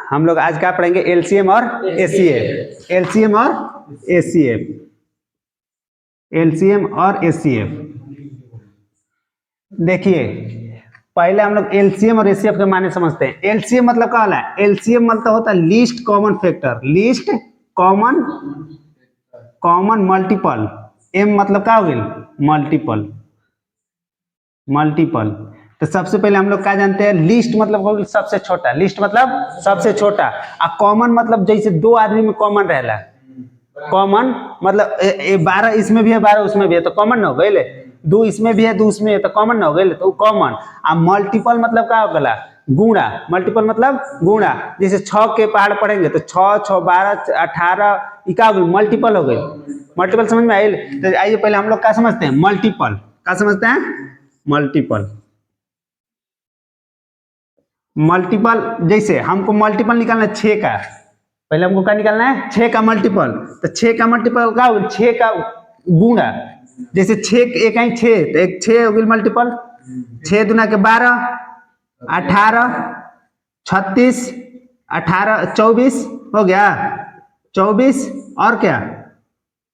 हम लोग आज क्या पढ़ेंगे? एलसीएम और एचसीएफ। एलसीएम और एचसीएफ, एलसीएम और एचसीएफ। देखिए पहले हम लोग एलसीएम और एचसीएफ के माने समझते हैं। एलसीएम मतलब क्या होला है? एलसीएम मतलब होता है least common factor, least common multiple. M मतलब क्या हो गया? Multiple, multiple. तो सबसे पहले हम लोग क्या जानते हैं? लिस्ट मतलब हो गया सबसे छोटा, लिस्ट मतलब सबसे छोटा। और कॉमन मतलब जैसे दो आदमी में कॉमन रहला, कॉमन मतलब 12 इसमें भी है 12 उसमें भी है तो कॉमन ना हो गए। दो इसमें भी है दो उसमें है तो कॉमन ना हो गए, तो कॉमन। आ मल्टीपल मतलब क्या हो गया? गुणा। मल्टीपल मतलब गुणा। जैसे 6 के पहाड़ पढ़ेंगे तो 6 6 12 18 क्या हो गई? मल्टीपल हो गई। मल्टीपल समझ में आए? तो आइए पहले हम लोग क्या समझते हैं? मल्टीपल। क्या समझते हैं? मल्टीपल। मल्टीपल जैसे हमको मल्टीपल निकालना है 6 का, पहले हमको क्या निकालना है? 6 का मल्टीपल। तो 6 का मल्टीपल क्या होगा? 6 का गुणा। जैसे 6 एक आई 6 तो एक 6 हो गई मल्टीपल। 6 दूना के 12, 18, 36, 18 24 हो गया, 24 और क्या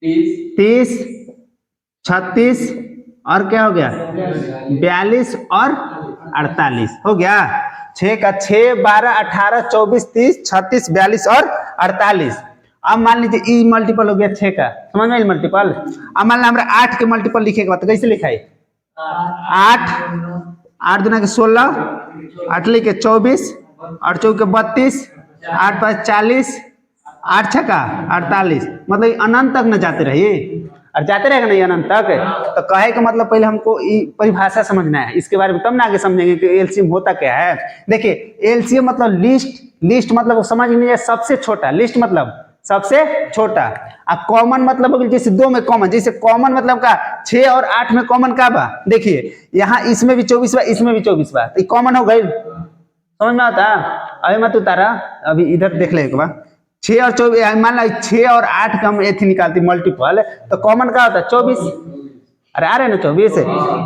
30, 36 और क्या हो गया 42 और 48 हो गया। 6 का 6 12 18 24 30 36 42 और 48। अब मान लीजिए ई मल्टीपल हो गया 6 का, समझ में मल्टीपल। अब मान लो हमारा 8 के मल्टीपल लिखे के बाद कैसे लिखा है? 8 8 दूना के 16, 8 लिखे 24 और 4 के 32, 8 5 40, 8 छक्का 48। मतलब अनंत तक न जाते रहिए और जाते रहेगा नहीं अनंत तक। तो कहे का मतलब पहले हमको परिभाषा समझना है, इसके बारे में तब ना आगे समझेंगे कि एलसीएम होता क्या है। देखिए एलसीएम मतलब लिस्ट, लिस्ट मतलब समझ लीजिए सबसे छोटा, लिस्ट मतलब सबसे छोटा। और कॉमन मतलब हो गया जैसे दो में कॉमन, जैसे कॉमन मतलब का 6 और 8 में कॉमन का बा। देखिए यहाँ इसमें भी 24 बा इसमें भी 24 बा तो कॉमन हो गई, समझ में आता? अभी मत उतारा, अभी इधर देख ले एक बार। 6 और 24 मान लो 6 और 8 का हम एथी निकालती मल्टीपल तो कॉमन क्या होता है? 24। अरे आ रहे ना 24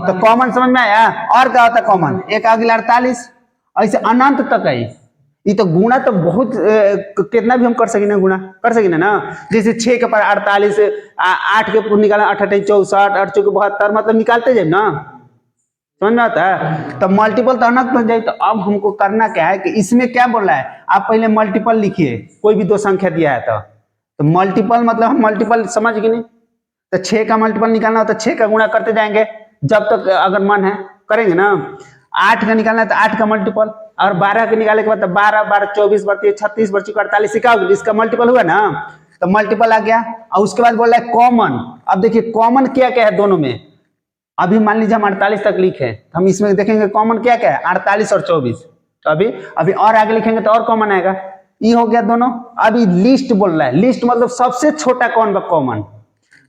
तो कॉमन समझ में आया। और क्या होता है कॉमन? एक अगला 48। ऐसे अनंत तक है। ये तो गुणा तो बहुत कितना भी हम कर सकें ना, गुणा कर सकें ना। जैसे 6 के पर 48, 8 के निकाला 8 8 64 8 चौके 72 मतलब निकालते जाए ना, समझ में आता है? तो मल्टीपल तो अनंत तक जाए। तो अब हमको करना क्या है कि इसमें क्या बोल रहा है? आप पहले मल्टीपल लिखिए, कोई भी दो संख्या दिया है तो मल्टीपल मतलब हम मल्टीपल समझ गए नहीं। तो 6 का मल्टीपल निकालना हो तो 6 का गुणा करते जाएंगे जब तक अगर मन है करेंगे ना। 8 का निकालना है तो 8 का मल्टीपल, और 12 के निकालने के बाद 12 12 24 32 36 32 48 का इसका मल्टीपल हुआ ना, तो मल्टीपल आ गया। और उसके बाद बोल रहा है कॉमन। अब देखिए कॉमन क्या क्या है दोनों में। अभी मान लीजिए हम 48 तक लिखे, हम इसमें देखेंगे कॉमन क्या क्या है? 48 और 24। तो अभी और आगे लिखेंगे तो और कॉमन आएगा। ये हो गया दोनों। अभी लिस्ट बोल रहा है, लिस्ट मतलब सबसे छोटा कौन बा? कॉमन।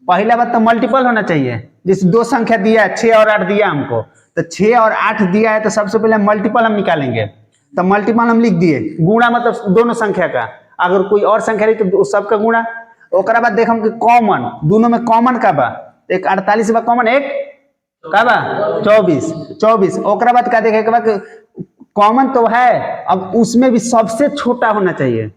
पहला बात तो मल्टीपल होना चाहिए। जैसे दो संख्या दिया है 6 और 8 दिया हमको, तो 6 और 8 दिया है तो सबसे पहले मल्टीपल हम निकालेंगे। तो मल्टीपल हम लिख दिए, गुणा मतलब दोनों संख्या का, अगर कोई और संख्या रही तो सबका गुणा। ओकरा बाद देखम कि कॉमन, दोनों में कॉमन का बा, एक 48 बा कॉमन, एक का बा 24। ओकरा बाद क्या देखे के कॉमन तो है, अब उसमें भी सबसे छोटा होना चाहिए।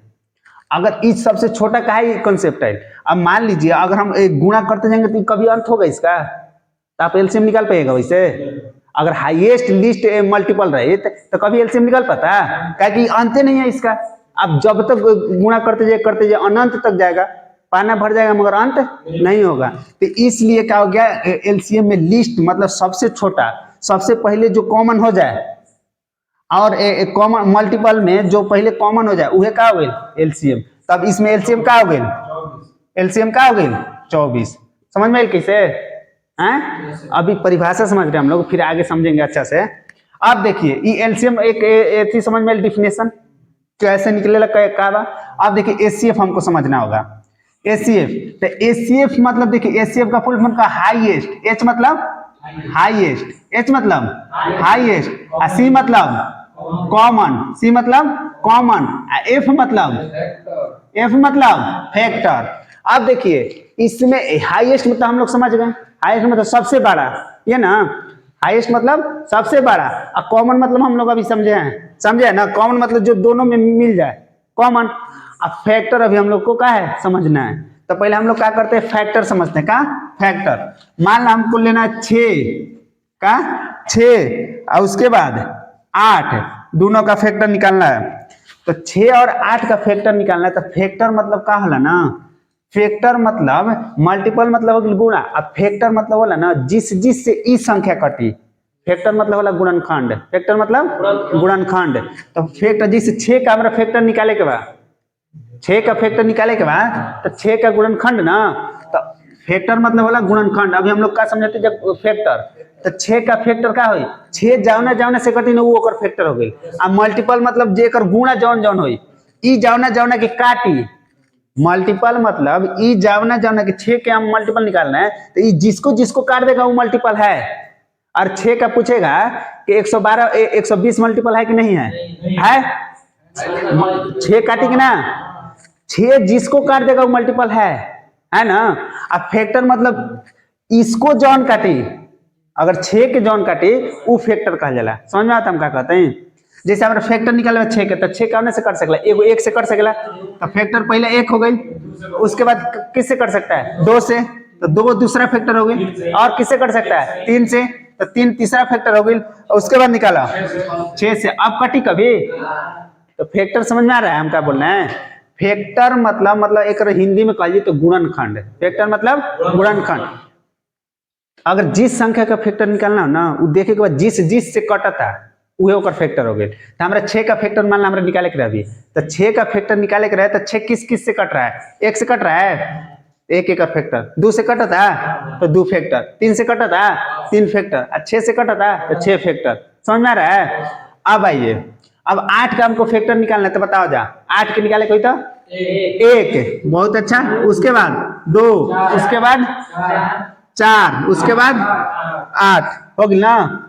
अगर इस सबसे छोटा का है कॉन्सेप्ट है। अब मान लीजिए अगर हम एक गुणा करते जाएंगे तो कभी अंत होगा इसका, तो आप एलसीएम निकाल पाइएगा वैसे? अगर हाईएस्ट लिस्ट मल्टीपल रहे तो कभी एलसीएम निकाल पाता? क्या कि अंत नहीं है इसका। अब जब तक गुणा करते जाए अनंत तक जाएगा, पाना भर जाएगा मगर अंत नहीं होगा। तो इसलिए क्या हो गया एलसीएम में लिस्ट मतलब सबसे छोटा, सबसे पहले जो कॉमन हो जाए, और कॉमन मल्टीपल में जो पहले कॉमन हो जाए वह क्या हो गई? एलसीएम। तब इसमें एलसीएम क्या हो गई? एलसीएम क्या हो गई? 24। समझ में कैसे हैं? अभी परिभाषा समझ रहे हम लोग, फिर आगे समझेंगे अच्छा से। अब देखिए ये एलसीएम एक थी समझ में, डिफिनेशन कैसे निकलेगा क्या बा। अब देखिए एचसीएफ हमको समझना होगा। एचसीएफ तो एचसीएफ मतलब देखिए एचसीएफ का फुल फॉर्म का हाईएस्ट, एच मतलब हाईएस्ट, एच मतलब हाईएस्ट, सी मतलब कॉमन, सी मतलब कॉमन, एफ मतलब फैक्टर। अब देखिए इसमें हाईएस्ट मतलब हम लोग समझ गए, हाईएस्ट मतलब सबसे बड़ा, ये ना हाईएस्ट मतलब सबसे बड़ा। और कॉमन मतलब हम लोग अभी समझे हैं ना, कॉमन मतलब जो दोनों में मिल जाए, कॉमन। अब फैक्टर अभी हम लोग को क्या है समझना है, तो पहले हम लोग क्या करते हैं फैक्टर समझते हैं। का फैक्टर मान लो हमको लेना है 6 का 6 और उसके बाद 8 दोनों का फैक्टर निकालना है। तो 6 और 8 का फैक्टर निकालना है। तो फैक्टर मतलब क्या होला ना, फैक्टर मतलब मल्टीपल मतलब हो गुणा। अब फैक्टर मतलब होला ना जिस जिस से ई संख्या कटी, फैक्टर मतलब होला गुणनखंड, फैक्टर मतलब गुणनखंड। तो फैक्टर जिस 6 का हमारा फैक्टर निकाले के बाद 6 का फैक्टर निकाले के बाद तो 6 का गुणनखंड ना, तो फैक्टर मतलब होला गुणनखंड। अभी हम लोग का समझते जब फैक्टर, तो 6 का फैक्टर का होई 6 जावना जावना से कटी ना वो ओकर फैक्टर हो गई। अब मल्टीपल मतलब जेकर गुणा जौन जौन होई, ई जावना जावना की काटी। मल्टीपल मतलब ई जावना जावना की 6 के हम मल्टीपल निकालना है, तो ई जिसको जिसको काट देगा वो मल्टीपल है। और 6 का पूछेगा कि 112 120 मल्टीपल है कि नहीं है, है 6 काटेगी ना, 6 जिसको काट देगा वो मल्टीपल है ना। अब फैक्टर मतलब इसको जॉन काटी, अगर 6 के जॉन काटी वो फैक्टर कहा जाला। समझ में आता हम क्या कहते हैं। जैसे हमारा फैक्टर निकाले 6 के, तो 6 कौन से कर सकला, एगो 1 से कर सकला, तो फैक्टर पहले 1 हो गई। उसके बाद किससे कर सकता है 2 से, तो 2 दूसरा फैक्टर हो गई। और किससे कर सकता है 3 से, तो 3 तीसरा फैक्टर हो गई। और उसके बाद निकाला 6 से। अब कटी कभी, तो फैक्टर समझ में आ रहा है हम क्या बोल रहे हैं। फैक्टर मतलब एक हिंदी में कहिए तो गुणनखंड। फैक्टर मतलब गुणनखंड। अगर जिस संख्या का फैक्टर निकालना हो ना, वो देखे के बाद जिस जिस से कटता वही ओकर फैक्टर हो गए। तो हमारा 6 का फैक्टर मान ला हमारा निकाले के रहे, तो 6 का फैक्टर निकाले के रहे, तो 6 किस किस से कट रहा है, 1 से कट रहा है, 1 का फैक्टर, 2 से कटा था तो 2 फैक्टर, 3 से कटा था 3 फैक्टर, और 6 से कटा था तो 6 फैक्टर। समझ में आ रहा है। अब आइए, अब 8 का हमको फैक्टर निकालना है, तो बताओ जा 8 के निकाले कोई तो 1, बहुत अच्छा। उसके बाद 2, उसके बाद 4, उसके बाद 8 हो गई ना,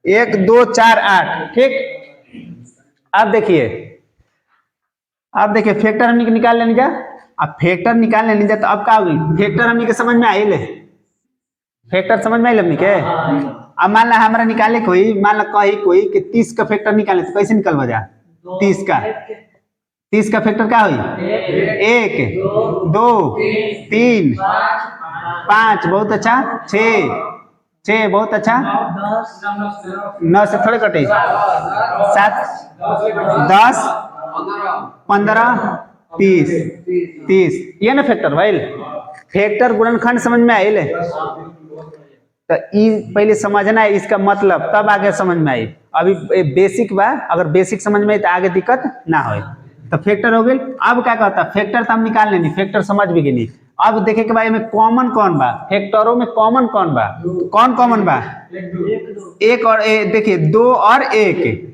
1 2 4 8 ठीक। अब देखिए फैक्टर हमने निकाल लेने जा। अब फैक्टर निकाल लेने जा, तो अब क्या होगी फैक्टर हमने के समझ में आए, फैक्टर समझ में आए हमने के। अब मान ला हमारा निकाले कोई, मान ला कही कोई कि 30 का फैक्टर निकाले, तो कैसे निकल बजा 30 का फैक्टर क्या हुई 1 2 3 5, बहुत अच्छा 6 बहुत अच्छा, 9 से थोड़े कटे 7 10 15 30 ये ना फैक्टर भाई। फैक्टर गुणनखंड समझ में आए, तो पहले समझना है इसका मतलब, तब आगे समझ में आई। अभी बेसिक बा, अगर बेसिक समझ में आई तो आगे दिक्कत ना हो। तो फैक्टर हो गई। अब क्या कहता फैक्टर तो हम निकाल लेनी, फैक्टर समझ भी गई। अब देखे के भाई में कॉमन कौन बा, फैक्टरों में कॉमन कौन बा, कौन कॉमन बा 1 और देखिए 2 और 1।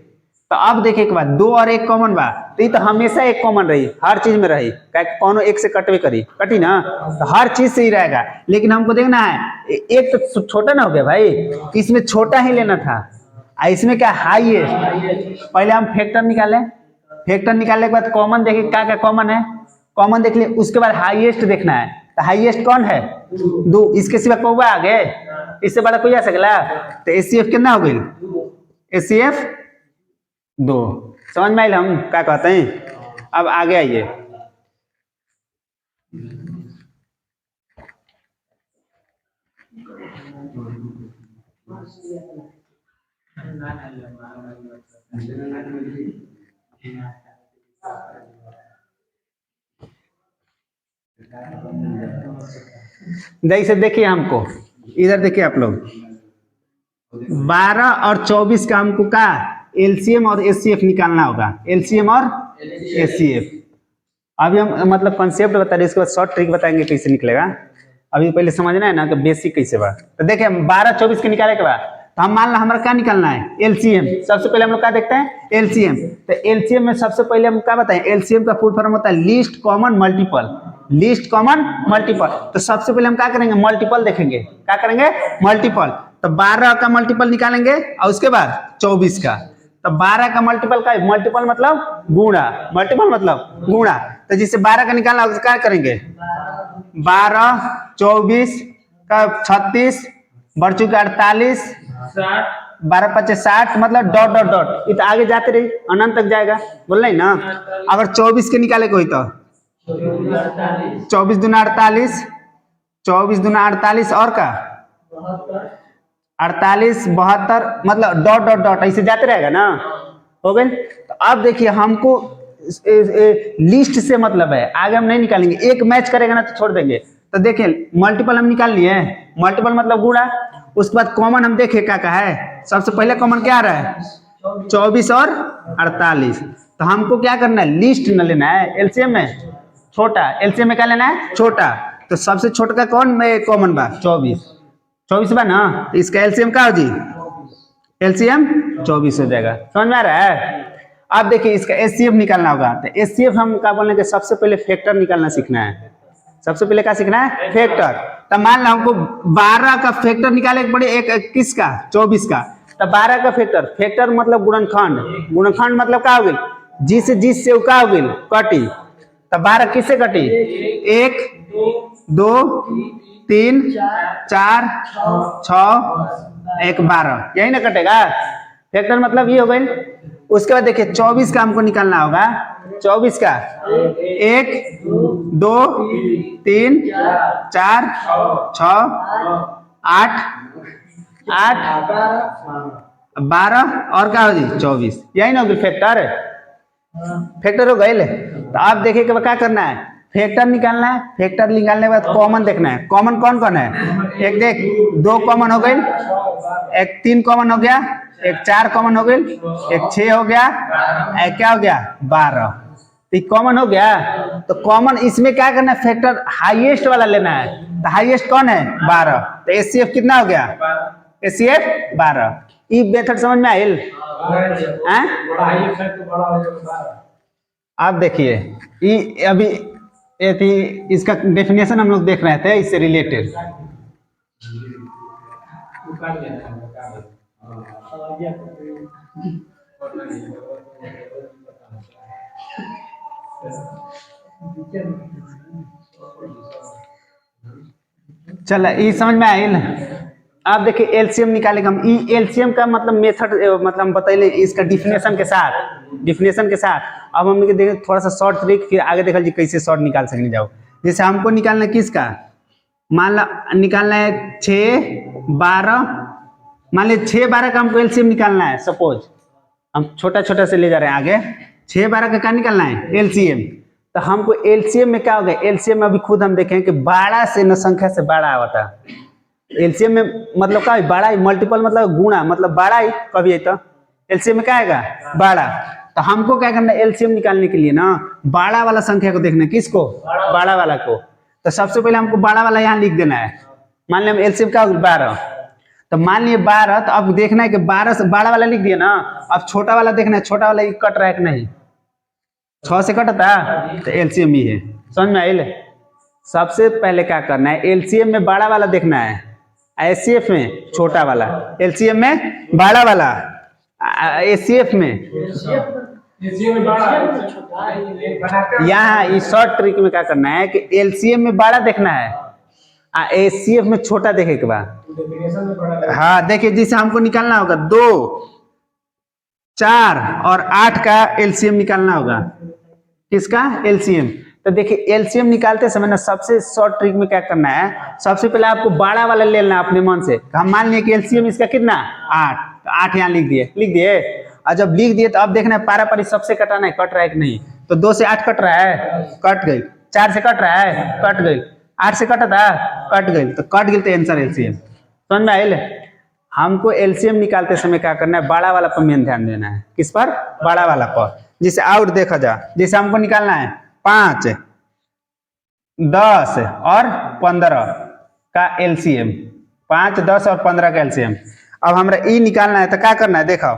तो अब देखे के बाद 2 और 1 कॉमन बा, तो ये तो हमेशा 1 कॉमन रही, हर चीज में रही, कौनो 1 से कटवे कटी ना, तो हर चीज से ही रहेगा। लेकिन हमको देखना है एक तो छोटा ना हो गया भाई, इसमें छोटा ही लेना था, इसमें क्या हाईएस्ट। पहले हम फैक्टर निकाले, फैक्टर निकालने के बाद कॉमन देखे क्या क्या कॉमन है, कॉमन देख लिए। उसके बाद हाईएस्ट देखना है, तो हाईएस्ट कौन है 2, इसके सिवा कौवा आ गए, इससे बड़ा कोई आ सकला। तो एचसीएफ कितना हो गई, एचसीएफ 2। समझ में आइल हम क्या कहते हैं। अब आगे आइए, जैसे देखिए हमको इधर देखिए आप लोग 12 और 24 का हमको का एलसीएम और एचसीएफ निकालना होगा, एलसीएम और एचसीएफ। अभी हम मतलब कॉन्सेप्ट बता रहे, इसके बाद शॉर्ट ट्रिक बताएंगे कैसे निकलेगा। अभी पहले समझना है ना कि बेसिक कैसे बा। तो देखिए 12 24 के निकाले के बाद, तो हम मान ला हमारा क्या निकालना है एलसीएम। सबसे पहले हम लोग क्या देखते हैं एलसीएम। तो एलसीएम में सबसे पहले हम क्या बताएं, एलसीएम का फुल फॉर्म होता है least common multiple, least common multiple. तो सबसे पहले हम क्या करेंगे मल्टीपल देखेंगे, क्या करेंगे मल्टीपल। तो 12 का मल्टीपल निकालेंगे और उसके बाद 24 का। तो 12 का मल्टीपल का मल्टीपल मतलब गुणा, मल्टीपल मतलब गुणा। तो जिससे 12 का निकालना क्या करेंगे 12 24 का 36 बढ़ चुके 48 12 5 60 मतलब डॉट डॉट डॉट ये तो आगे जाते रही अनंत तक जाएगा, बोल रही ना। अगर 24 के निकाले कोई तो 24 दूना 48, 24 दूना 48 और का 48 72 मतलब डॉट डॉट डॉट ऐसे जाते रहेगा ना, हो गए। तो अब देखिए हमको लिस्ट से मतलब है, आगे हम नहीं निकालेंगे, एक मैच करेगा ना तो छोड़ देंगे। तो देखिए मल्टीपल हम निकाल लिए, मल्टीपल मतलब गुणा, उसके बाद कॉमन हम देखे क्या है, सबसे पहले कॉमन क्या आ रहा है 24 और 48। तो हमको क्या करना है लिस्ट न लेना है, एलसीएम में छोटा, एलसीएम में क्या लेना है छोटा। तो सबसे छोटा का कौन में कॉमन बा 24 बा ना, तो इसका एलसीएम क्या हो जी, एलसीएम 24 हो जाएगा, समझ में आ रहा है। अब देखिए इसका एचसीएफ निकालना होगा, तो एचसीएफ हम क्या बोलने के सबसे पहले फैक्टर निकालना सीखना है, सबसे पहले क्या सीखना है फैक्टर। तो मान लो हमको 12 का फैक्टर निकाले पड़े, एक किसका 24 का, तो 12 का फैक्टर, फैक्टर मतलब गुणनखंड, गुणनखंड मतलब क्या हो गई जिस से क्या हो गई कटी। तो 12 किससे कटी 1 2 3 4 6 1 12, यही ना कटेगा, फैक्टर मतलब ये हो गई। उसके बाद देखिए 24 का हमको निकालना होगा, 24 का 1 2 3 4 6 8 12 और क्या हो जी 24, यही ना हो गई फैक्टर, फैक्टर हो गए। तो आप देखिए कि क्या करना है फैक्टर निकालना है, फैक्टर निकालने के बाद कॉमन देखना है, कॉमन कौन कौन है, एक देख 2 कॉमन हो गई, एक 3 कॉमन हो गया, एक 4 कॉमन हो गई, एक 6 हो गया, एक क्या हो गया 12, तो कॉमन हो गया। तो कॉमन इसमें क्या करना है फैक्टर हाईएस्ट वाला लेना है, तो हाईएस्ट कौन है 12, तो एचसीएफ कितना हो गया एचसीएफ 12। ये मेथड समझ में आयल, आप देखिए ये अभी ये थी, इसका डेफिनेशन हम लोग देख रहे थे इससे रिलेटेड। चल ये समझ में आयल। आप देखिए एलसीएम निकालेगा हम, ई एलसीएम का मतलब मेथड मतलब बताइए इसका डिफिनेशन के साथ, डिफिनेशन के साथ। अब हम देखें थोड़ा सा शॉर्ट ट्रिक, फिर आगे देखा जी कैसे शॉर्ट निकाल सकते जाओ। जैसे हमको निकालना है किसका, मान लो निकालना है 6 12, मान लीजिए 6 12 का हमको एलसीएम निकालना है, सपोज हम छोटा छोटा से ले जा रहे हैं आगे, 6 12 का क्या निकालना है एलसीएम। तो हमको एलसीएम में क्या होगा, एलसीएम में अभी खुद हम देखें कि 12 से न संख्या से बड़ा आता है, एलसीएम में मतलब क्या बड़ा ही, मल्टीपल मतलब गुणा मतलब बड़ा ही कभी है, तो एलसीएम में क्या आएगा बड़ा। तो हमको क्या करना है एलसीएम निकालने के लिए ना बड़ा वाला संख्या को देखना है, किसको बड़ा वाला को। तो सबसे पहले हमको बड़ा वाला यहाँ लिख देना है, मान लिया एलसीएम क्या होगा 12, तो मान लिए 12, तो अब देखना है कि 12 से बड़ा वाला लिख दिया ना, अब छोटा वाला देखना है छोटा वाला कट रहा है कि नहीं, 6 से कटता तो एलसीएम ही है, समझ में आइल। सबसे पहले क्या करना है एलसीएम में बड़ा वाला देखना है, एचसीएफ में छोटा वाला, एलसीएम में बड़ा वाला, एचसीएफ में यहाँ इस शॉर्ट ट्रिक में क्या करना है कि एलसीएम में बड़ा देखना है, एचसीएफ में छोटा देखे के बाद। हाँ देखिए जिसे हमको निकालना होगा 2 4 और 8 का एलसीएम निकालना होगा, किसका एलसीएम। तो देखिए एलसीएम निकालते समय ना सबसे शॉर्ट ट्रिक में क्या करना है, सबसे पहले आपको बड़ा वाला ले लेना अपने मन से। हम मान लिए कि एलसीएम इसका कितना 8, तो 8 यहाँ लिख दिए, और जब लिख दिए तो अब देखना है पारा पारी सबसे कटाना है, कट रहा है कि नहीं। तो 2 से 8 कट रहा है, कट गई, 4 से कट रहा है, कट गई, 8 से कटा था, कट गई, तो कट गई तो आंसर एलसीएम, समझ में आइल। हमको एलसीएम निकालते समय क्या करना है बड़ा वाला पर मेन ध्यान देना है, किस पर बड़ा वाला पर, जिसे आउट देखा जा। जैसे हमको निकालना है 5 10 और 15 का एलसीएम, 5 10 और 15 का एलसीएम। अब हमरा ई निकालना है तो क्या करना है देखो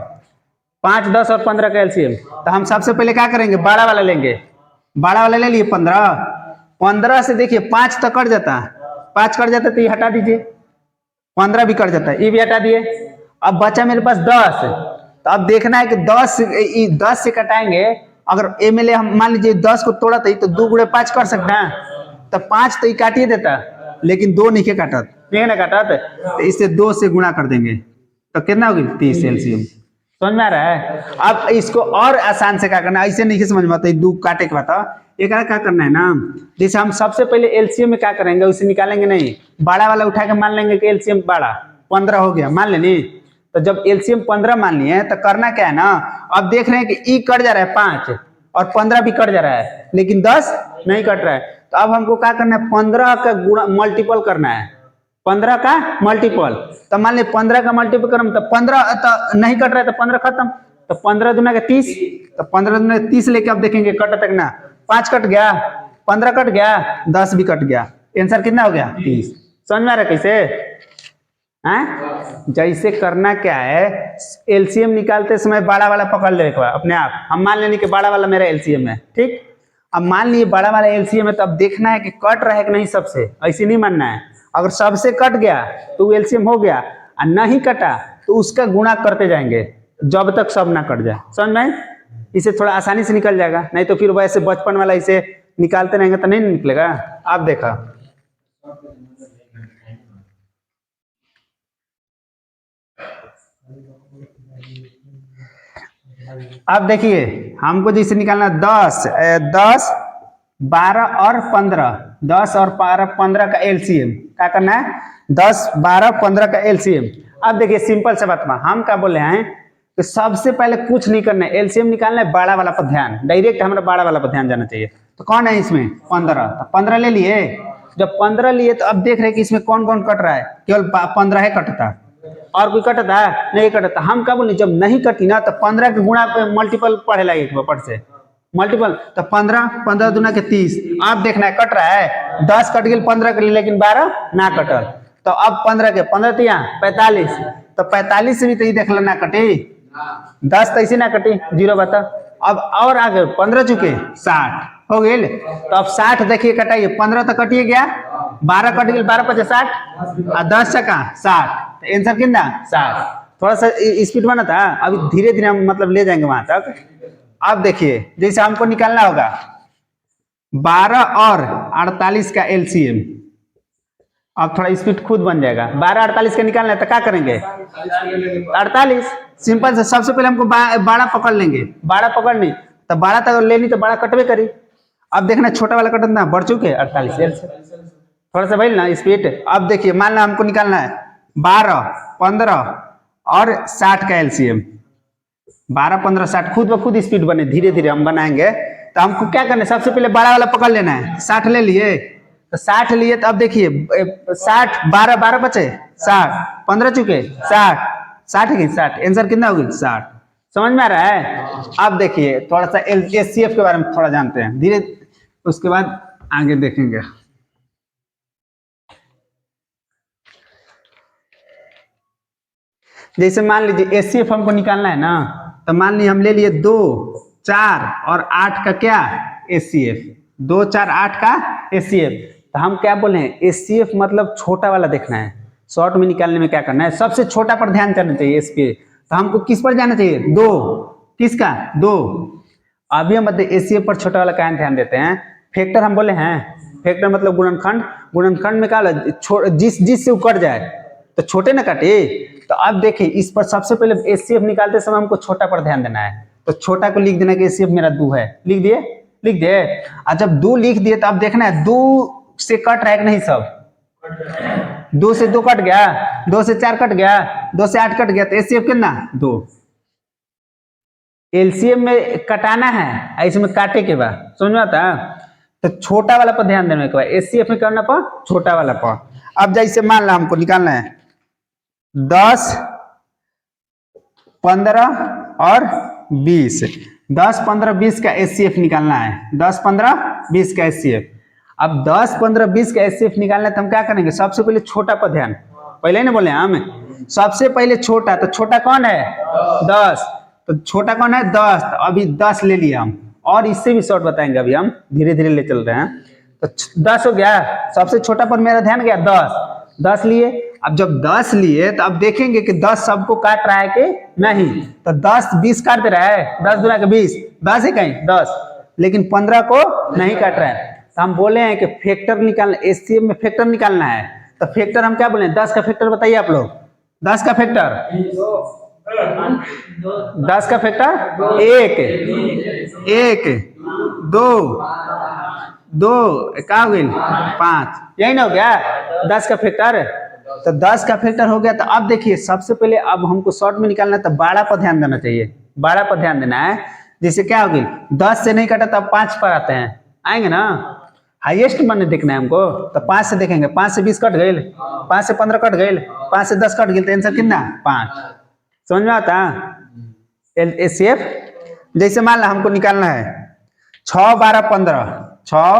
5 10 और 15 का एलसीएम, तो हम सबसे पहले क्या करेंगे बड़ा वाला लेंगे, बड़ा वाला ले लिए 15 से देखिए 5 तो कट जाता, 5 कट जाता तो ये हटा दीजिए, 15 भी कट जाता है, ये भी हटा दिए। अब बचा मेरे पास 10, तो अब देखना है कि 10 से कटाएंगे, अगर एमएलए हम मान लीजिए 10 को तोड़ा था तो 2 गुणे 5 कर सकते हैं, तो 5 तो ये काटिए देता, लेकिन 2 नहीं काटा, नहीं ना काटा, तो इससे 2 से गुणा कर देंगे, तो कितना होगी 30 एलसीएम। समझ में आ रहा है? अब इसको और आसान से क्या करना है, ऐसे नहीं समझ में आता, दो काटे के बताओ। एक क्या करना है ना, जैसे हम सबसे पहले एलसीएम में क्या करेंगे, उसे निकालेंगे नहीं, बड़ा वाला उठा के मान लेंगे कि एलसीएम बड़ा 15 हो गया, मान लेनी। तो जब एलसीएम 15 मान लिए तो करना क्या है ना, अब देख रहे हैं कि ई कट जा रहा है 5 और 15 भी कट जा रहा है, लेकिन 10 नहीं कट रहा है। तो अब हमको क्या करना है, 15 का गुणा मल्टीपल करना है, 15 का मल्टीपल। तो मान ली 15 का मल्टीपल करम तो 15 तो नहीं कट रहा है, तो 15 खत्म। तो 15 दूना का 30, तो 15 दूना 30 लेके अब देखेंगे कट तक ना, 5 कट गया, 15 कट गया, 10 भी कट गया, आंसर कितना हो गया 30। समझ में आ रहा है कैसे? जैसे करना क्या है, एलसीएम निकालते समय बड़ा वाला पकड़ ले अपने आप। हम मान लेने कि बड़ा वाला मेरा एलसीएम है, ठीक। अब मान लिए बड़ा वाला एलसीएम है, तो अब देखना है कि कट रहा है कि नहीं सबसे, ऐसे नहीं मानना है। अगर सबसे कट गया तो एलसीएम हो गया, और नहीं कटा तो उसका गुणा करते जाएंगे जब तक सब ना कट जाए। समझ में? इसे थोड़ा आसानी से निकल जाएगा, नहीं तो फिर वैसे बचपन वाला इसे निकालते रहेंगे तो नहीं निकलेगा। आप देखा, अब देखिए हमको जैसे निकालना 10, 12 और 15, 10 और 15 का एलसीएम क्या करना है, 10, 12, 15 का एलसीएम। अब देखिए सिंपल से बात में हम क्या बोले हैं कि सबसे पहले कुछ नहीं करना है, एलसीएम निकालना है, बड़ा वाला पर ध्यान, डायरेक्ट हमारा बड़ा वाला पर ध्यान जाना चाहिए। तो कौन है इसमें 15, तो 15 ले लिए। जब 15 लिए तो अब देख रहे हैं कि इसमें कौन कौन कट रहा है, केवल 15 है कटता, और कोई कटता नहीं कटता। हम क्या बोले, जब नहीं कटी ना तो 15 के गुणा पे मल्टीपल पढ़े लगे ऊपर से मल्टीपल, तो 15, 15 दूना के 30। आप देखना है कट रहा है, 10 कट गए 15 के लिए, लेकिन 12 ना कटल। तो अब 15 के 15 तिया 45, तो 45 से भी तो ये देख लो ना कटी, 10 तो इसी ना कटी, 0 बता। अब और आगे 15 चुके 60 हो गए। तो अब 60 देखिए कटाइए, 15 तो कटिए गया, 12 कट गए, 12 5 60 और 10 चका 60, तो आंसर कितना 60। थोड़ा सा स्पीड बना था, अभी धीरे धीरे हम मतलब ले जाएंगे वहां तक। अब देखिए जैसे हमको निकालना होगा 12 और 48 का एलसीएम, अब थोड़ा स्पीड खुद बन जाएगा। 12 48 का निकालना है तो क्या करेंगे, 48 सिंपल से। सबसे पहले हमको 12 पकड़ लेंगे, 12 पकड़ ली तो 12 तक लेनी तो 12 कटवे करी। अब देखना छोटा वाला कटना बढ़ चुके 48, थोड़ा सा भाई ना स्पीड। अब देखिए मान लो हमको निकालना है 12, 15 और 60 का एलसीएम, 12, 15, 60 खुद ब खुद स्पीड बने, धीरे धीरे हम बनाएंगे। तो हमको क्या करना है, सबसे पहले बड़ा वाला पकड़ लेना है, 60 ले लिए, तो 60 लिए। तो अब देखिए 60, 12, 12 बचे 60, 15 चुके 60, 60 की 60, आंसर कितना होगी 60। समझ में आ रहा है? अब देखिए थोड़ा सा एचसीएफ के बारे में थोड़ा जानते हैं धीरे, उसके बाद आगे देखेंगे। जैसे मान लीजिए एचसीएफ हमको निकालना है ना, तो मान लीजिए हम ले लिए 2, 4 और 8 का क्या एचसीएफ, 2, 4, 8 का एचसीएफ। तो हम क्या बोले हैं, एचसीएफ मतलब छोटा वाला देखना है। शॉर्ट में निकालने में क्या करना है, सबसे छोटा पर ध्यान करना चाहिए इस पे। तो हमको किस पर जाना चाहिए, 2, किसका 2। अभी हम बताइए एचसीएफ पर छोटा वाला क्या ध्यान देते हैं, फैक्टर हम बोले हैं, फैक्टर मतलब गुणनखंड, गुणनखंड में क्या जिस से उकट जाए तो छोटे ना काटे। तो अब देखिए इस पर सबसे पहले एचसीएफ निकालते समय हमको छोटा पर ध्यान देना है। तो छोटा को लिख देना कि एचसीएफ मेरा 2 है, लिख दिए, लिख दिए। और जब 2 लिख दिए तो अब देखना है 2 से कट रहा है कि नहीं, सब 2 से 2 कट गया, 2 से 4 कट गया, 2 से 8 कट गया, तो एचसीएफ कितना 2। एलसीएम में कटाना है, इसमें काटे के बाद समझ में आता। तो छोटा वाला पर ध्यान देने के बाद एचसीएफ में करना पर छोटा वाला पर। अब जैसे मान लो हमको निकालना है 10, 15 और 20, 10, 15, 20 का एचसीएफ निकालना है, 10, 15, 20 का एचसीएफ। अब 10, 15, 20 का एचसीएफ निकालना है तो हम क्या करेंगे, सबसे पहले छोटा पर ध्यान, पहले ही ना बोले हम, सबसे पहले छोटा। तो छोटा कौन है 10, तो छोटा कौन है 10, तो अभी 10 ले लिया हम, और इससे भी शॉर्ट बताएंगे, अभी हम धीरे धीरे ले चल रहे हैं। तो 10 हो गया, सबसे छोटा पर मेरा ध्यान गया 10 लिए। अब जब 10 लिए तो अब देखेंगे कि 10 सबको काट रहा है कि नहीं, तो 10, 20 काट दे रहा है, 10 दूना के 20, 10 है कहीं 10, लेकिन 15 को नहीं काट रहा है। तो हम बोले हैं कि फैक्टर निकालना, एचसीएफ में फैक्टर निकालना है। तो फैक्टर हम क्या बोले, 10 का फैक्टर बताइए आप लोग, 10 का फैक्टर 10 का फैक्टर 1 1 2 2 क्या हो गई 5, यही ना हो गया 10 का फैक्टर। तो 10 का फैक्टर हो गया। तो अब देखिए सबसे पहले अब हमको शॉर्ट में निकालना है, तो 12 पर ध्यान देना चाहिए, 12 पर ध्यान देना है। जैसे क्या हो गई 10 से नहीं कटा तो अब 5 पर आते हैं, आएंगे ना, हाईएस्ट माने देखना है हमको, तो 5 से देखेंगे, 5 से 20 कट गए, 5 से 15 कट गए, 5 से 10 कट गए, तो आंसर कितना 5। समझ में आता एचसीएफ। जैसे मान लो हमको निकालना है 6 12 15, 6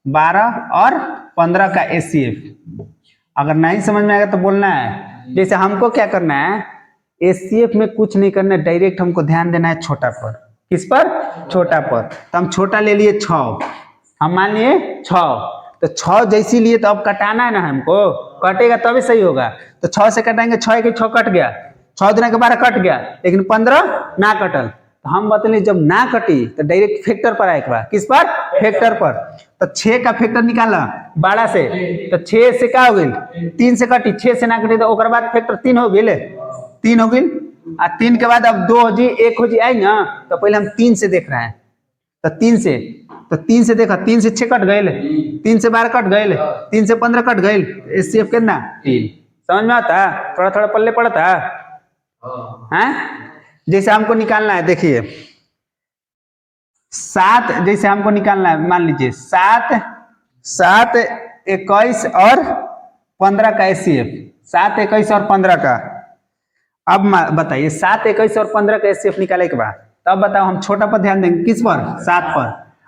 12 और 15 का एचसीएफ। अगर नहीं समझ में आएगा तो बोलना है। जैसे हमको क्या करना है, एचसीएफ में कुछ नहीं करना है, डायरेक्ट हमको ध्यान देना है छोटा पर। किस पर? छोटा पर। तो हम छोटा ले लिए 6, हम मान लिए 6, तो 6 जैसी लिए तो अब कटाना है ना हमको, कटेगा तभी सही होगा। तो 6 से कटाएंगे, 6 के 6 कट गया, 6 दिन के 12 कट गया, लेकिन 15 ना कटल। तो हम बतले जब ना कटी तो डायरेक्ट फैक्टर पर आएगा। किस पर? फैक्टर पर। तो 6 का फैक्टर निकाला 12 से, तो 6 से क्या हो गई 3 से कटी, 6 से ना कटी तो ओकर बाद फैक्टर 3 हो गई, 3 हो गई। आ 3 के बाद अब 2 हो जी 1 हो जी आई ना, तो पहले हम 3 से देख रहे हैं। तो 3 से, तो 3 से देखा, 3 से 6 कट गए, 3 से 12 कट गए, 3 से 15 कट गए, एचसीएफ कितना 3। समझ में आता? थोड़ा थोड़ा पल्ले पड़ता है। जैसे हमको निकालना है, देखिए 7, जैसे हमको निकालना है, मान लीजिए 7 7 21 और 15 का एचसीएफ, 7 21 और 15 का। अब बताइए 7 21 और 15 का एचसीएफ निकाले के बाद तब बताओ हम छोटा पर ध्यान देंगे, किस पर? 7 पर।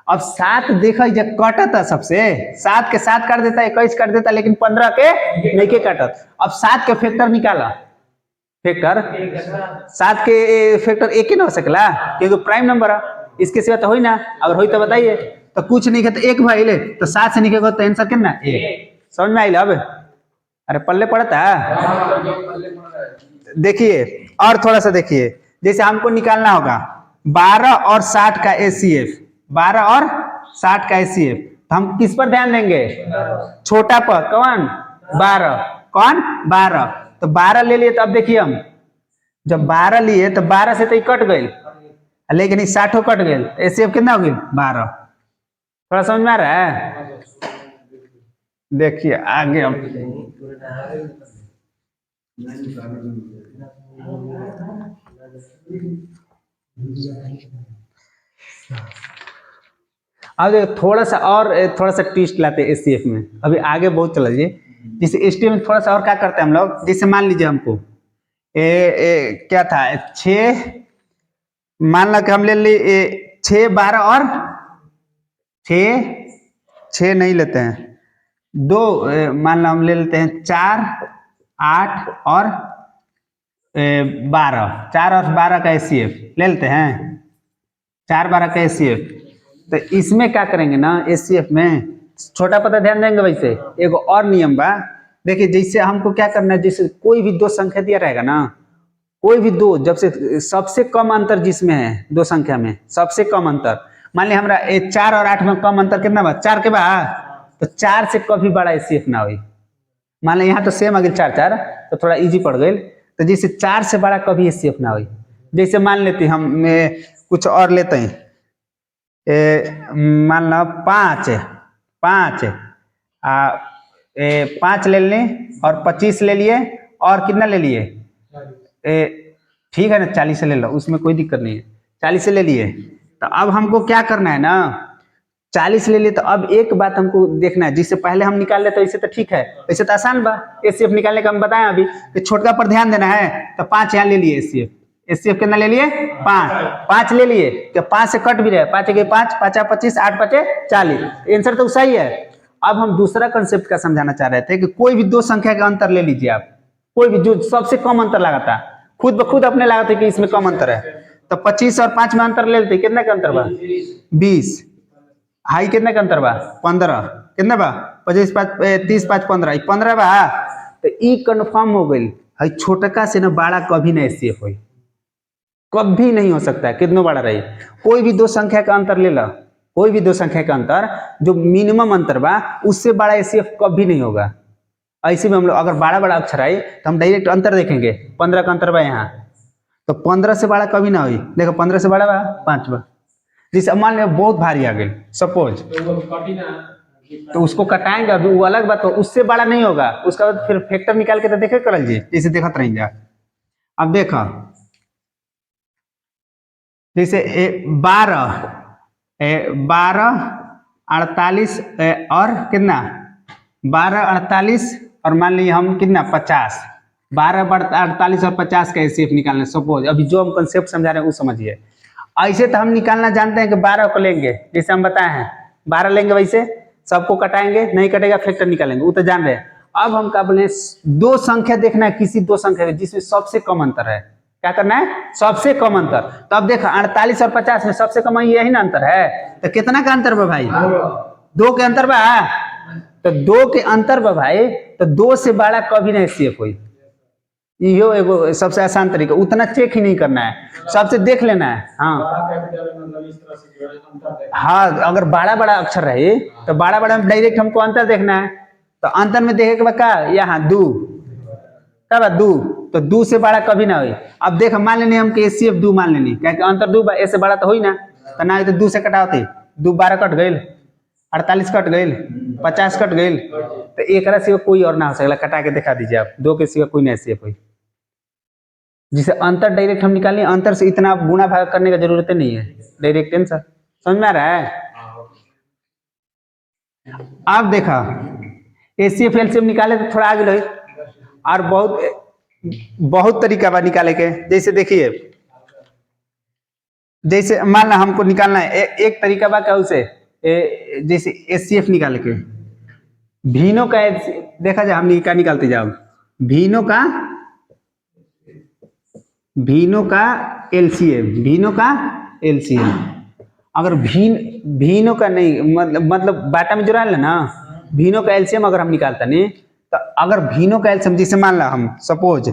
अब 7 देखा जब कटता सबसे, 7 के 7 काट देता, 21 काट देता, लेकिन 15 के नहीं के काटत। अब 7 के फैक्टर निकाला, फैक्टर 7 के फैक्टर एक ही ना हो सकला, क्योंकि प्राइम नंबर है, इसके सिवा तो हो ही ना। अगर हो तो बताइए, तो कुछ नहीं तो 1 भाई, तो 7 से निकलेगा तो आंसर कितना 1। समझ में आई? अब अरे पल्ले पड़ता है। देखिए और थोड़ा सा देखिए, जैसे हमको निकालना होगा 12 और 60 का एचसीएफ, 12 और 60 का एचसीएफ, तो हम किस पर ध्यान देंगे? छोटा पर। कौन? 12। कौन? 12। तो 12 ले लिए, तो अब देखिए हम जब 12 लिए तो 12 से तो कट गए, लेकिन 60 कट गए, एचसीएफ कितना हो गई 12। थोड़ा समझ में आ रहा है? देखिए आगे हम अब थोड़ा सा ट्विस्ट लाते हैं एचसीएफ में, अभी आगे बहुत चला जी। जैसे एचसीएफ में थोड़ा सा और क्या करते हैं हम लोग, जैसे मान लीजिए हमको क्या था 6, मान लो कि हम ले लिए 6 12 और 6 नहीं लेते हैं, 2 मान लो हम ले लेते हैं 4 8 और 12, 4 और 12 का एचसीएफ ले लेते हैं, 4 12 का एचसीएफ। तो इसमें क्या करेंगे ना, एचसीएफ में छोटा पता ध्यान देंगे। वैसे एक और नियम बा, देखिए जैसे हमको क्या करना है, जैसे कोई भी 2 संख्या दिया रहेगा ना, कोई भी 2, जब से सबसे कम अंतर जिसमें है 2 संख्या में सबसे कम अंतर, मान लिया हमारा 4 और 8 में कम अंतर कितना बा 4 के बाद, तो 4 से कभी बड़ा एचसीएफ ना हो। मान लिया यहाँ तो सेम आ गई 4 4, तो थोड़ा इजी पड़ गई। तो जैसे 4 से बड़ा कभी एचसीएफ ना हो। जैसे मान लेते हम कुछ और लेते हैं, मान लो 5 5 ले लें और 25 ले लिए और कितना ले लिए, ठीक है ना 40 से ले लो, उसमें कोई दिक्कत नहीं है, 40 से ले लिए। तो अब हमको क्या करना है ना, 40 ले लिए, तो अब एक बात हमको देखना है, जिससे पहले हम निकाल ले तो इसे तो ठीक है, वैसे तो आसान बा एचसीएफ निकालने का। हम बताएं अभी कि छोटका पर ध्यान देना है, तो 5 यहाँ ले लिए एचसीएफ, एचसीएफ कितना ले लिए 5 ले लिए, तो 5 से कट भी रहे, 5 के 5 5 25 8 5 40, आंसर तो सही है। अब हम दूसरा कंसेप्ट का समझाना चाह रहे थे कि कोई भी 2 संख्या का अंतर ले लीजिए आप, कोई भी जो सबसे कम अंतर लगाता, खुद ब खुद अपने लगाते कि इसमें कम अंतर है, तो 25 और 5 में अंतर ले लेते, कितना का अंतर बा 20, हाई कितना का अंतर बा 15, कितना बा 25 5 30 5 15 15 बा। तो ई कंफर्म हो गई, हाई छोटका से ना बड़ा कभी ना एचसीएफ होई, कभी नहीं हो सकता है, कितना बड़ा रही। कोई भी 2 संख्या का अंतर ले लो, कोई भी 2 संख्या का अंतर जो मिनिमम अंतर बा उससे बड़ा एचसीएफ कभी नहीं होगा। ऐसे में हम लोग अगर बड़ा बड़ा अक्षर आए तो हम डायरेक्ट अंतर देखेंगे। 15 का अंतर बा यहाँ, तो 15 से बड़ा कभी ना हुई। देखो 15 से बड़ा बा 5 बा। जैसे मान लो बहुत भारी आ गई सपोज, तो उसको कटाएंगे, अभी वो अलग बात, तो उससे बड़ा नहीं होगा। उसका बाद फिर फैक्टर निकाल के तो देखे करल जी, जैसे देखत रहेंगे। अब देखो जैसे 12 48 और कितना 12 48 और मान लीजिए हम कितना 50, 12 48 और 50 का एचसीएफ निकालना। सपोज अभी जो हम कंसेप्ट समझा रहे हैं वो समझिए। ऐसे तो हम निकालना जानते हैं कि 12 को लेंगे, जैसे हम बताए हैं 12 लेंगे, वैसे सबको कटाएंगे, नहीं कटेगा फैक्टर निकालेंगे, वो तो जान रहे हैं। अब हम क्या बोले, दो संख्या देखना है, किसी दो संख्या जिसमें सबसे कम अंतर है। क्या करना है, सबसे कम अंतर। तो अब देखो 48 और 50 में सबसे कम यही ना अंतर है, तो कितना का अंतर बा भाई, 2 के अंतर बा। तो 2 के अंतर बा भाई, तो 2 से बड़ा कभी नहीं एचसीएफ हुई। यो एगो सबसे आसान तरीका, उतना चेक ही नहीं करना है, सबसे देख लेना है। हाँ, अगर बड़ा बड़ा अक्षर रहे तो बड़ा बड़ा डायरेक्ट हमको अंतर देखना है। तो अंतर में देखे के का यहाँ 2 का 2, तो 2 से बड़ा कभी ना हुई। अब देख मान लेनी हम एचसीएफ 2 मान लेनी, क्या अंतर 2 ऐसे बड़ा तो हुई ना, तो ना तो 2 से कटाते 2 12 कट गई, 48 कट गई, 50 कट गई, तो एक सिवा कोई और ना हो सकता। कटा के दिखा दीजिए आप, 2 के सिवा कोई नहीं एचसीएफ हुई। जिसे अंतर डायरेक्ट हम निकालें, अंतर से इतना गुणा भाग करने का जरूरत नहीं है, डायरेक्ट आंसर। समझ में आ रहा है? अब देखा एचसीएफ एलसीएम निकाले तो थोड़ा आगे रहे, और बहुत तरीका बा निकाले के। जैसे देखिए, जैसे मान ला हमको निकालना है एक तरीका बा क्या उसे, जैसे एचसीएफ निकाले के भीनों का देखा जाए, हम क्या निकालते जाओ, भीनों का एलसीएम। अगर भीनों का नहीं, मतलब बाटा में जो रहा ना, भीनों का एलसीएम अगर हम निकालता नहीं, तो अगर भीनों का एलसीएम जैसे मान ला हम सपोज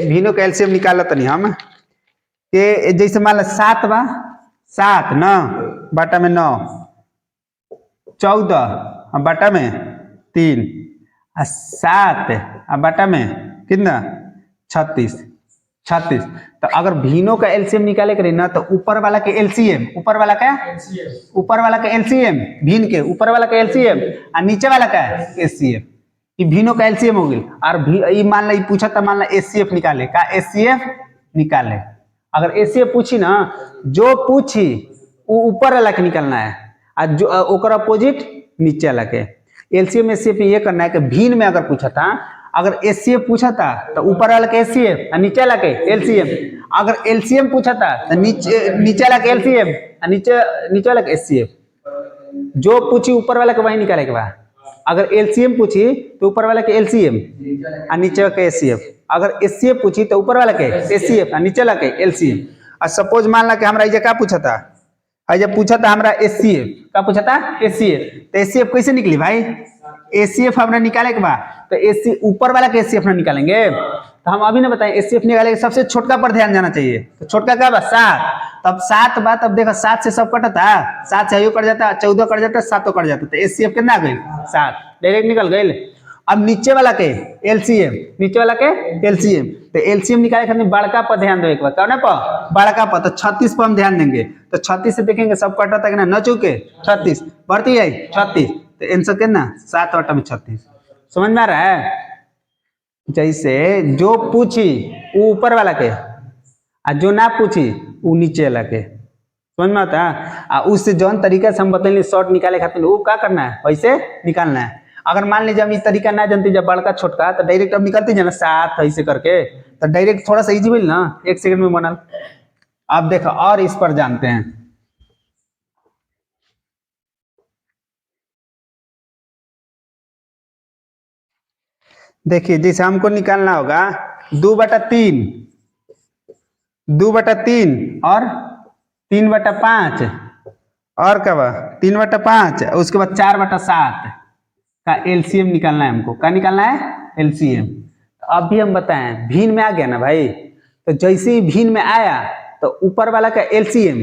भीनों का एलसीएम निकालत नहीं हम, के जैसे मान ला 7 बा, 7 9 बाटा में 9, 14 बाटा में 3, 7 बाटा में कितना 36। तो अगर भीनों का एलसीएम निकाले करें ना, तो ऊपर वाला के एलसीएम, ऊपर वाला का एलसीएम, भीन के ऊपर वाला का एलसीएम और नीचे वाला का एचसीएफ, ये भीनों का एलसीएम हो गई। और मान ला पूछा था, मान ला एचसीएफ निकाले का, एचसीएफ निकाले। अगर एचसीएफ पूछी ना, जो पूछी वो ऊपर वाला के निकालना है, और जो ओकर अपोजिट नीचे वाला के। एलसीएम एचसीएफ ये करना है कि भीन में अगर पूछा था, अगर एचसीएफ पूछा था तो ऊपर वाला के एचसीएफ और नीचे वाला के एलसीएम। अगर एलसीएम पूछा था तो नीचे वाला के एलसीएम और नीचे वाला के एचसीएफ। जो पूछी ऊपर वाला के वही निकाले के बाद। अगर एलसीएम पूछी तो ऊपर वाला के एलसीएम और नीचे वाला के एचसीएफ। अगर एचसीएफ पूछी तो ऊपर वाला के एचसीएफ और नीचे वाला के एलसीएम। और सपोज मान ला कि हमरा क्या पूछा था, जब पूछा था हमरा एचसीएफ, क्या पूछा था एचसीएफ, तो एचसीएफ कैसे निकली भाई, एचसीएफ हमरा निकाले के बाद तो एचसी ऊपर वाला के एचसीएफ ना निकालेंगे। तो हम अभी ना बताएं एचसीएफ निकालेंगे, सबसे छोटका पर ध्यान जाना चाहिए। तो छोटका क्या बा 7, तब 7 बात। अब देखो 7 से सब कटता, 7 से कट जाता, 14 कट जाता, 7 कट जाता, तो एचसीएफ कितना गई 7, डायरेक्ट निकल गई। अब नीचे वाला के एलसीएम, तो एलसीएम निकाले खातिर बड़का पर ध्यान देवे के बाद, कौन पर बड़का पर, तो 36 पर हम ध्यान देंगे। तो 36 से देखेंगे सब कटता कि ना चूके 36 बढ़ती है 36, तो आंसर कितना 7 बटा में 36। समझ में आ रहा है? जैसे जो पूछी वो ऊपर वाला के, और जो ना पूछी वो नीचे वाला के। समझ में आता है? उससे जौन तरीका से हम बतैले शॉर्ट निकाले खातिर वो क्या करना है, वैसे निकालना है। अगर मान लीजिए हम इस तरीका ना जानते, जब बड़का छोटका, तो डायरेक्ट अब निकलते जाना 7 ऐसे करके, तो डायरेक्ट थोड़ा सा इजी मिल ना, 1 सेकंड में बनल। अब देखो और इस पर जानते हैं। देखिए जैसे हमको निकालना होगा 2/3 और 3/5 और क्या बा 3/5, उसके बाद 4/7 का एलसीएम निकालना है हमको। क्या निकालना है? एलसीएम। तो अभी हम बताएं भीन में आ गया ना भाई, तो जैसे ही भीन में आया तो ऊपर वाला का एलसीएम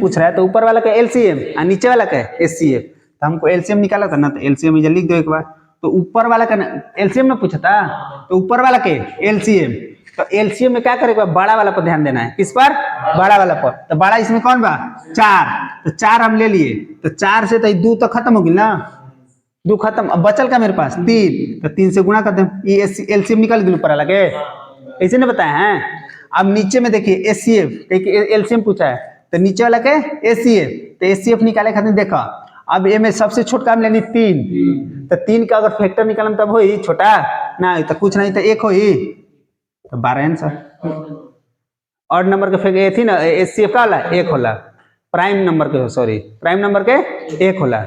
पूछ रहा है, तो ऊपर वाला का एलसीएम और नीचे वाला का एचसीएफ। तो हमको एलसीएम निकाला था ना, तो एलसीएम इधर लिख दो एक बार। तो ऊपर वाला का एलसीएम में पूछा था, तो ऊपर वाला के एलसीएम, तो एलसीएम में क्या करेगा, बड़ा वाला पर ध्यान देना है। किस पर? बड़ा वाला पर। तो बड़ा इसमें कौन बा? 4, तो 4 हम ले लिए, तो 4 से तो 2 तो खत्म हो गई ना, 2 खत्म। अब बचल का मेरे पास 3, तो 3 से गुणा करते हैं, ये एलसीएम निकल गई ऊपर वाला के, ऐसे नहीं बताया है। अब नीचे में देखिए एचसीएफ, एलसीएम पूछा है, तो नीचे वाला के एचसीएफ, तो एचसीएफ निकाले खातिर देखा, अब ये में सबसे छोटा हम लेनी 3, तो 3 का अगर फैक्टर निकालम तब होई छोटा ना, तो कुछ नहीं तो 1 होई, तो 12 आंसर। और नंबर के फैक्टर ये थी ना, एचसीएफ का वाला 1 होला, प्राइम नंबर के, सॉरी प्राइम नंबर के 1 होला,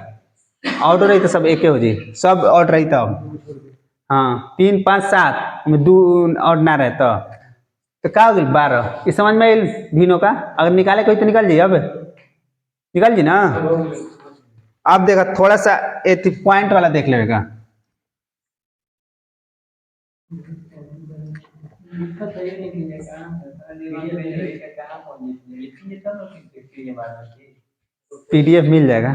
ऑर्डर रही तो सब 1 हो जी, सब ऑर्डर रही तब। हाँ 3 5 7 में 2 ऑर्ड ना रहता तो क्या हो गई 12। इस समझ में भिनो का अगर निकाले कोई तो निकल जाइए, अब निकल जी ना। अब देखा थोड़ा सा पॉइंट वाला देख लेगा, पीडीएफ मिल जाएगा,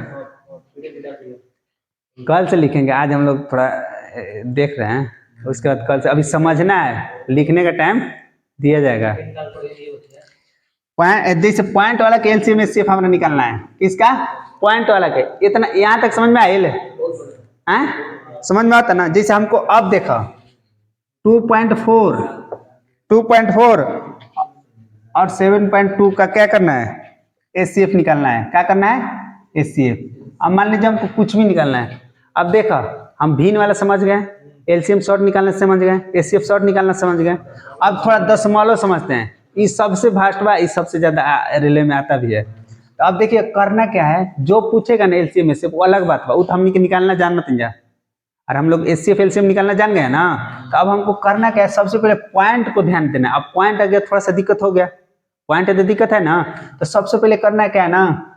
कल से लिखेंगे, आज हम लोग थोड़ा देख रहे हैं, उसके बाद कल से, अभी समझना है, लिखने का टाइम दिया जाएगा। जैसे पॉइंट वाला के एलसीएम में सिर्फ हमें निकालना है, किसका? पॉइंट वाला के। इतना यहाँ तक समझ में आयल है? समझ में आता ना। जैसे हमको अब देखा 2.4 और 7.2 का क्या करना है, एचसीएफ निकालना है। क्या करना है? एचसीएफ। अब मान लीजिए हमको कुछ भी निकालना है, अब देखा हम भिन्न वाला समझ गए, एलसीएम शॉर्ट निकालना समझ गए, एचसीएफ शॉर्ट निकालना समझ गए। अब थोड़ा दशमलव समझते हैं, ये सबसे भास्ट बा, ये सबसे ज्यादा रिले में आता भी है। तो अब देखिए करना क्या है, जो पूछेगा ना एलसीएम में से वो अलग बात बा, वो तो हमने के निकालना जान मत जा, और हम लोग एचसीएफ एलसीएम निकालना जान गए ना। तो अब हमको करना क्या है, सबसे पहले पॉइंट को ध्यान देना। अब पॉइंट आ गया, थोड़ा सा दिक्कत हो गया, पॉइंट यदि दिक्कत है ना, तो सबसे पहले करना क्या है ना,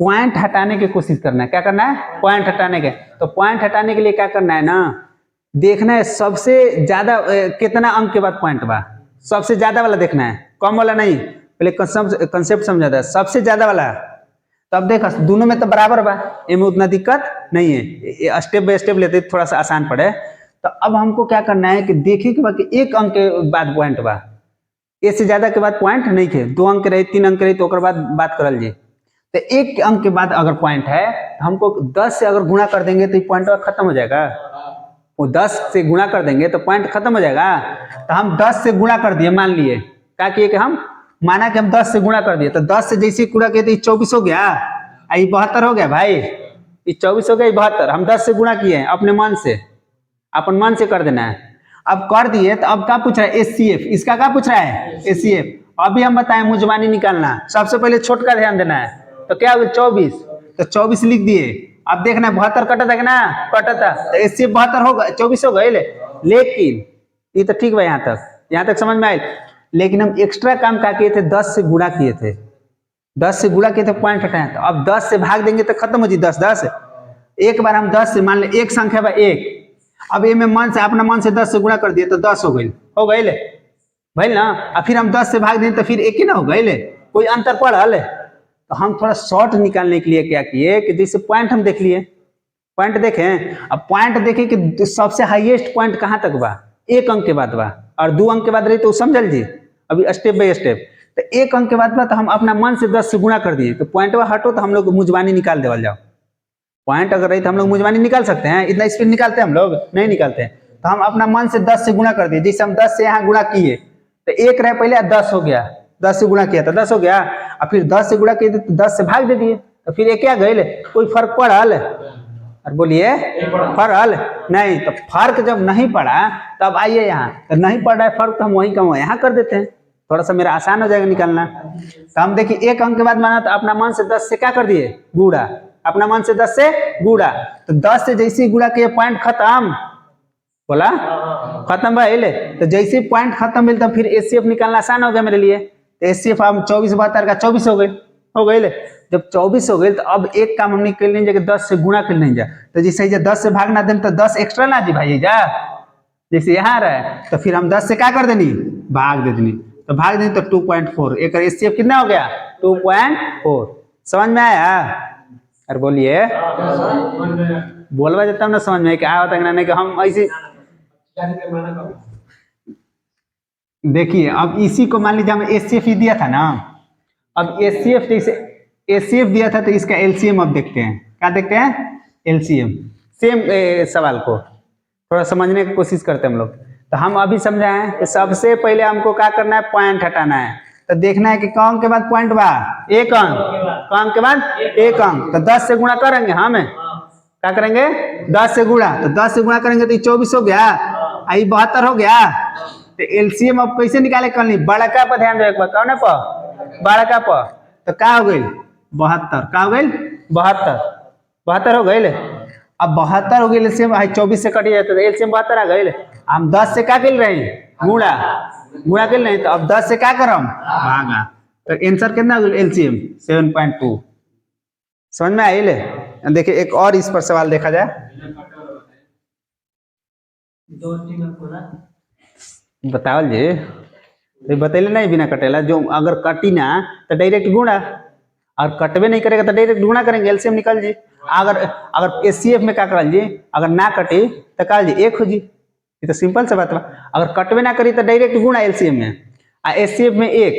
पॉइंट हटाने की कोशिश करना है। क्या करना है? पॉइंट हटाने के। तो पॉइंट हटाने के लिए क्या करना है ना, देखना है सबसे ज्यादा कितना अंक के बाद पॉइंट बा, सबसे ज्यादा वाला देखना है, कम वाला नहीं। पहले कंसेप्ट समझा था, सबसे ज्यादा वाला। तो अब देखा दोनों में तो बराबर बा, इनमें उतना दिक्कत नहीं है, स्टेप बाय स्टेप लेते थोड़ा सा आसान पड़े। तो अब हमको क्या करना है कि देखे कि बाकी 1 अंक के बाद पॉइंट बा, ए से ज्यादा के बाद पॉइंट नहीं थे, 2 अंक रहे 3 अंक रहे तो ओकर बाद बात करल जी। तो 1 अंक के बाद अगर पॉइंट है तो हमको 10 से अगर गुणा कर देंगे तो पॉइंट खत्म हो जाएगा। वो 10 से गुणा कर देंगे तो पॉइंट खत्म हो जाएगा। तो हम 10 से गुणा कर दिए, मान लिए क्या किए कि हम माना कि हम 10 से गुणा कर दिए, तो 10 से जैसे गुणा किए तो 24 हो गया, ये 72 हो गया भाई, ये 24 हो गया, 72 हम 10 से गुणा किए अपने मन से, अपन मन से कर देना है। अब कर दिए तो अब क्या पूछ रहा है? एचसीएफ। इसका क्या पूछ रहा है? एचसीएफ। अभी हम बताएं मुजमानी निकालना, सबसे पहले छोट का ध्यान देना है। तो क्या हो गया 24, तो 24 लिख दिए। अब देखना 72 कटा था ना, कटा था, तो एचसीएफ 72 होगा, 24 हो गए। लेकिन ये तो ठीक है, यहाँ तक समझ में आए। लेकिन हम एक्स्ट्रा काम क्या किए थे, 10 से गुणा किए थे, 10 से गुणा किए थे, पॉइंट हटाए। तो अब 10 से भाग देंगे तो खत्म हो जी, 10 10। एक बार हम 10 से मान ले, एक संख्या बा 1, अब ये में मन से अपना मन से 10 से गुणा कर दिए तो 10 हो गई ले भाई ना। अब फिर हम 10 से भाग दें तो फिर 1 ही ना हो गई ले, कोई अंतर पड़ा ले। तो हम थोड़ा शॉर्ट निकालने के लिए क्या किए कि जैसे पॉइंट हम देख लिए, पॉइंट देखें, अब पॉइंट देखें कि सबसे हाईएस्ट पॉइंट कहाँ तक बा, 1 अंक के बाद बा, और 2 अंक के बाद रही तो समझल जी, अभी स्टेप बाय स्टेप। तो 1 अंक के बाद बा तो हम अपना मन से 10 से गुणा कर दिए, तो पॉइंट हटो तो हम लोग मुजबानी निकाल देवल जाओ। पॉइंट अगर रही तो हम लोग मुजबानी निकाल सकते हैं, इतना स्पीड निकालते हैं हम लोग नहीं निकालते हैं। तो हम अपना मन से 10 से गुणा कर दिए, जैसे हम 10 से यहाँ गुणा किए तो 1 रहे पहले, 10 हो गया, 10 से गुणा किया तो 10 हो गया, और फिर 10 से गुणा किए तो 10 से भाग दे दिए, तो फिर 1 क्या गए, कोई फर्क पड़ल? और बोलिए फर्क नहीं। तो फर्क जब नहीं पड़ा तब आइए यहाँ, तो नहीं पड़ रहा है फर्क तो हम वहीं का यहाँ कर देते हैं, थोड़ा सा मेरा आसान हो जाएगा निकालना। तो हम देखिए 1 अंक के बाद माना तो अपना मन से 10 से क्या कर दिए, गुणा, अपना मन से 10 से गुणा। तो 10 से जैसे गुणा किए पॉइंट खत्म, बोला खत्म भाई। तो जैसे पॉइंट खत्म मिलता फिर एचसीएफ निकालना आसान हो गया मेरे लिए। तो एचसीएफ हम 24 72 का 24 हो गए। जब 24 हो गए तो अब एक काम हमने कर लेंगे कि 10 से गुणा कर लेंगे। तो जैसे 10 से भागना दें तो 10 एक्स्ट्रा ना जी भाई जा, जैसे यहाँ रहे तो फिर हम 10 से क्या कर देनी, भाग दे देनी। तो भाग देनी तो 2.4, एक एचसीएफ कितना हो गया 2.4। समझ में आया? अरे बोलिए, बोलवा जब तब ना समझ में क्या होता है, नहीं कि हम ऐसे। देखिए अब इसी को मान लीजिए हम एचसीएफ ही दिया था ना, अब एचसीएफ जैसे एचसीएफ दिया था तो इसका एलसीएम अब देखते हैं, क्या देखते हैं, एलसीएम। सेम सवाल को थोड़ा समझने की कोशिश करते हैं हम लोग। तो हम अभी समझाएं कि सबसे पहले हमको क्या करना है, पॉइंट हटाना है। तो देखना है कि कौन के बाद पॉइंट बा, एक अंक, कौन के बाद एक अंक, तो 10 से गुणा करेंगे हम, क्या करेंगे 10 से गुणा, तो 10 से गुणा करेंगे तो 24 हो गया, आई 72 हो गया। तो एलसीएम अब कैसे निकाले, कर ली बड़का पर ध्यान दो एक बार, कौन पर, बड़का पर, तो क्या हो गई 72, क्या हो गई 72, 72 हो गई। अब 72 हो गई एलसीएम, 24 से कट जाए तो एलसीएम 72 आ गई। हम 10 से क्या कर रहे हैं, गुणा, गुणा कर रहे हैं, तो अब 10 से क्या करम, भागा, तो आंसर कितना हो गया एलसीएम 7.2। समझ में आई। देखिए एक और इस पर सवाल देखा जाए, बताओ जी, बतैले नहीं बिना कटेला, जो अगर कटी ना तो डायरेक्ट गुणा, और कटवे नहीं करेगा तो डायरेक्ट गुणा करेंगे, एलसीएम निकल जी। अगर अगर एचसीएफ में क्या करल जी, अगर ना कटी तो काल जी 1 हो जी, ये तो सिंपल से बात बा। अगर कटवे ना करी तो डायरेक्ट गुणा एलसीएम में, आ एचसीएफ में 1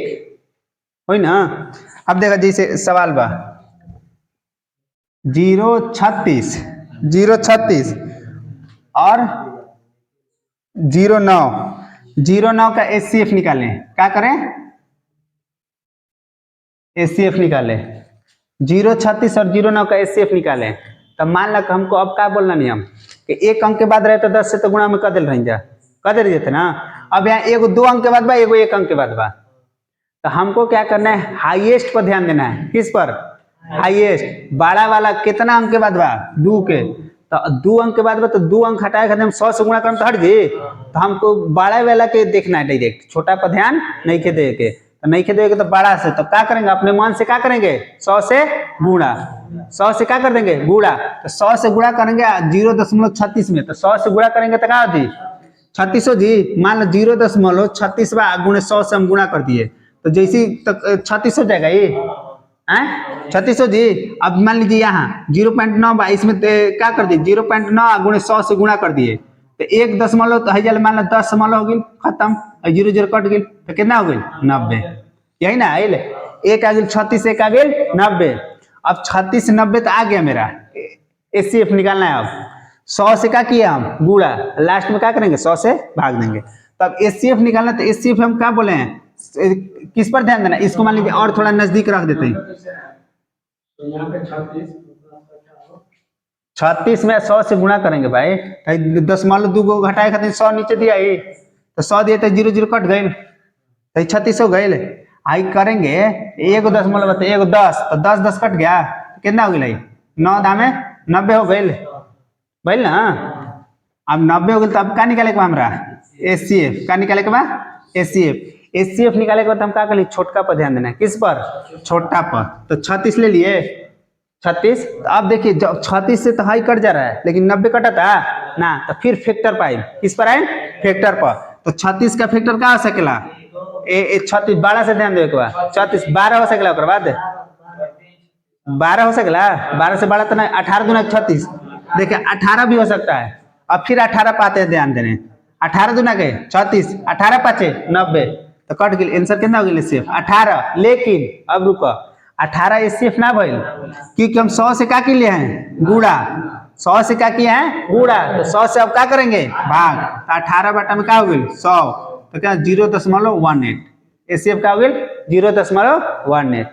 हो ना। अब देखा जैसे सवाल बा 036 036 और 09 का एचसीएफ निकालें, क्या करें, एचसीएफ निकालें, 036 और 09 का एचसीएफ निकालें। तब मान ला हमको अब क्या बोलना नियम कि एक अंक के बाद रहे तो 10 से तो गुणा में कर दिल रही जा, कर दे देते ना। अब यहाँ एगो 2 अंक के बाद बा, एगो 1 अंक के बाद बा, तो हमको क्या करना है, हाईएस्ट पर ध्यान देना है। किस पर, हाईएस्ट, बड़ा वाला कितना अंक के बाद बा, 2 के, तो 2 अंक के बाद बा, तो 2 अंक हटाए खाते हम 100 से गुणा करम तो हट गए, तो हमको बड़ा वाला के देखना है डायरेक्ट, छोटा पर ध्यान नहीं के दे के, तो नहीं के देगा तो बड़ा से, तो क्या करेंगे अपने मन से क्या करेंगे 100 से गुणा, 100 से क्या कर देंगे गुणा, तो 100 से गुणा करेंगे 0.36 में, तो 100 से गुणा करेंगे तो क्या होती 36 जी। मान लो 0.36 गुणे 100 से हम गुणा कर दिए, तो जैसी तक 36 हो जाएगा ये, 36 जी। अब मान लीजिए यहाँ 0.9 इसमें क्या कर दिए 0.9 गुणे 100 से गुणा कर दिए, तो 1 दशमलव तो मान लो 10 दशमलव हो गई, खत्म, 0 0 कट गई, तो कितना हो गई 90, यही ना आइल, एक आ गई 36, एक आ गई 90। अब 36 से 90 तो आ गया मेरा, एचसीएफ निकालना है। अब 100 से क्या किया हम गुणा, लास्ट में क्या करेंगे 100 से भाग देंगे। तब एचसीएफ निकालना, तो एचसीएफ हम क्या बोले हैं, किस पर ध्यान देना, इसको मान लीजिए और थोड़ा नजदीक रख देते हैं, तो यहाँ पे 36 में 100 से गुणा करेंगे भाई, 10 घटाए खाते 100 नीचे दिया ही, तो 100 दिए तो 0 0 कट गए, तो 36 हो गए। आई करेंगे 1 दशमलव 1 10, तो 10 10 कट गया, कितना हो गया 9 दामे 90 हो गए भाई ना। अब 90 हो गए तो अब क्या निकाले के बाद हमारा एचसीएफ, क्या निकाले के बाद एचसीएफ, एचसीएफ निकाले के बाद हम क्या करें छोटका पर ध्यान देना है, किस पर, छोटा पर। तो 36 ले लिए 36, तो अब देखिए जब 36 से तो हाई कट जा रहा है, लेकिन 90 कटा था ना, तो फिर फैक्टर पर आए, किस पर आए फैक्टर पर। तो 36 का फैक्टर क्या हो सकेला, 36 12 से ध्यान दे, 36 12 हो सकेला, बाद 12 हो सकेला, 12 से 12 तो नहीं, 18 दूना 36, देखिए 18 भी हो सकता है। अब फिर 18 पाते हैं, ध्यान देने 18 दूना गए 36, 18 पाचे 90, तो कट गई, आंसर कितना हो गया सिर्फ 18। लेकिन अब रुको 18 एचसीएफ ना भइल, क्योंकि हम 100 से क्या के लिए हैं गुणा, 100 से क्या किए हैं गुणा, तो 100 से अब क्या करेंगे भाग, तो 18 बटा में क्या हो गई 100, तो क्या 0.18, एचसीएफ क्या हो गई 0.18।